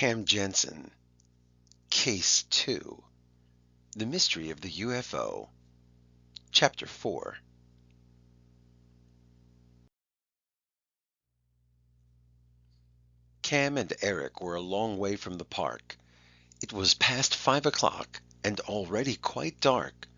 Cam Jansen, Case 2, The Mystery of the UFO, Chapter 4. Cam and Eric were a long way from the park. It was past 5 o'clock and already quite dark.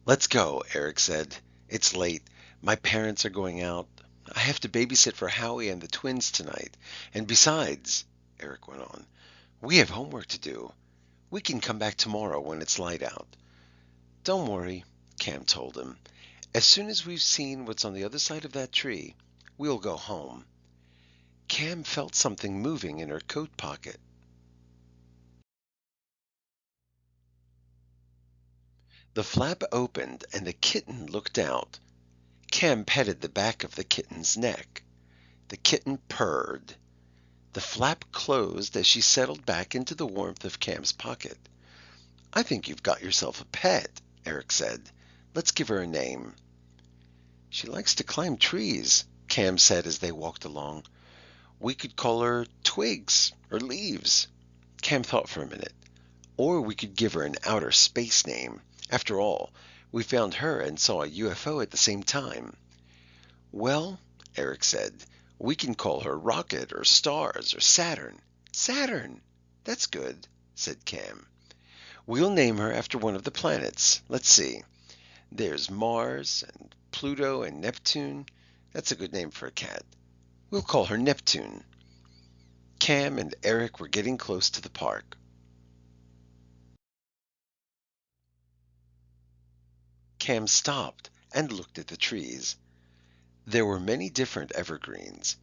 "Let's go," Eric said. "It's late. My parents are going out. I have to babysit for Howie and the twins tonight. And besides," Eric went on, "we have homework to do. We can come back tomorrow when it's light out." "Don't worry," Cam told him. "As soon as we've seen what's on the other side of that tree, we'll go home." Cam felt something moving in her coat pocket. The flap opened and a kitten looked out. Cam petted the back of the kitten's neck. The kitten purred. The flap closed as she settled back into the warmth of Cam's pocket. "I think you've got yourself a pet," Eric said. "Let's give her a name." "She likes to climb trees," Cam said as they walked along. "We could call her Twigs or Leaves." Cam thought for a minute. "Or we could give her an outer space name. After all, we found her and saw a UFO at the same time." "Well," Eric said, "we can call her Rocket or Stars or Saturn." "Saturn! That's good," said Cam. "We'll name her after one of the planets. Let's see. There's Mars and Pluto and Neptune. That's a good name for a cat. We'll call her Neptune." Cam and Eric were getting close to the park. Cam stopped and looked at the trees. There were many different evergreens.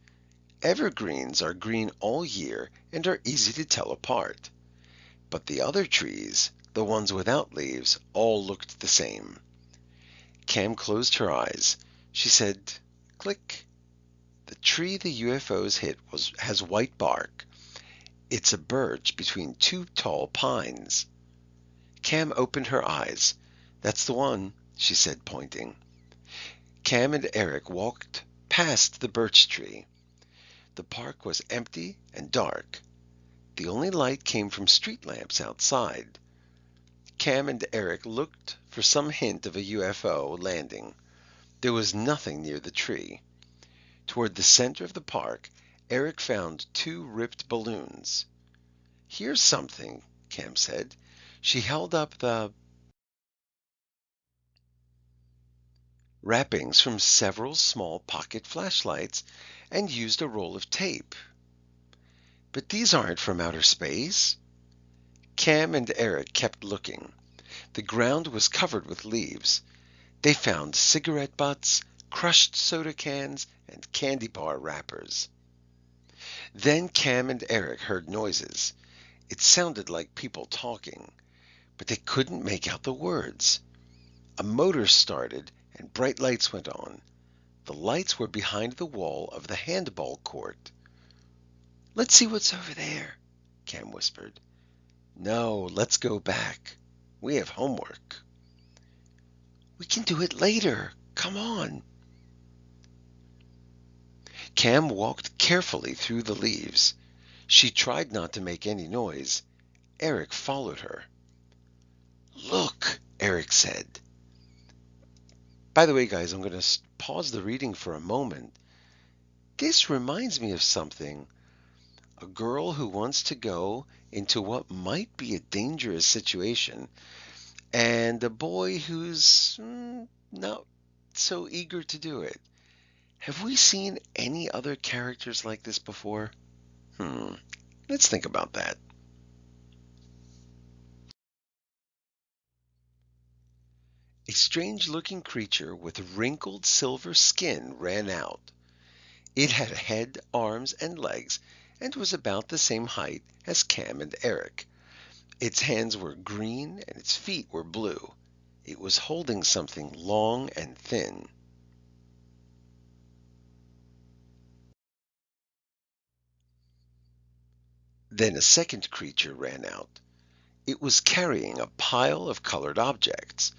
Evergreens are green all year and are easy to tell apart. But the other trees, the ones without leaves, all looked the same. Cam closed her eyes. She said, "Click." "The tree the UFOs hit has white bark. It's a birch between two tall pines." Cam opened her eyes. "That's the one," she said, pointing. Cam and Eric walked past the birch tree. The park was empty and dark. The only light came from street lamps outside. Cam and Eric looked for some hint of a UFO landing. There was nothing near the tree. Toward the center of the park, Eric found two ripped balloons. "Here's something," Cam said. She held up the wrappings from several small pocket flashlights and used a roll of tape. "But these aren't from outer space." Cam and Eric kept looking. The ground was covered with leaves. They found cigarette butts, crushed soda cans, and candy bar wrappers. Then Cam and Eric heard noises. It sounded like people talking, but they couldn't make out the words. A motor started and bright lights went on. The lights were behind the wall of the handball court. "Let's see what's over there," Cam whispered. "No, let's go back. We have homework." "We can do it later. Come on." Cam walked carefully through the leaves. She tried not to make any noise. Eric followed her. "Look," Eric said. By the way, guys, I'm going to pause the reading for a moment. This reminds me of something. A girl who wants to go into what might be a dangerous situation, and a boy who's not so eager to do it. Have we seen any other characters like this before? Let's think about that. A strange-looking creature with wrinkled silver skin ran out. It had a head, arms, and legs, and was about the same height as Cam and Eric. Its hands were green and its feet were blue. It was holding something long and thin. Then a second creature ran out. It was carrying a pile of colored objects.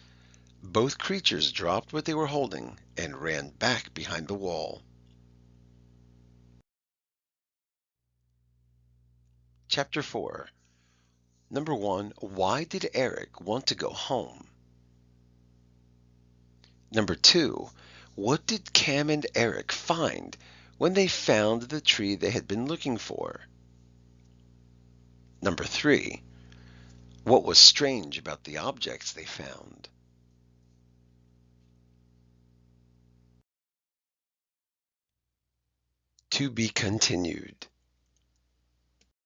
Both creatures dropped what they were holding and ran back behind the wall. Chapter 4. Number 1. Why did Eric want to go home? Number 2. What did Cam and Eric find when they found the tree they had been looking for? Number 3. What was strange about the objects they found? To be continued.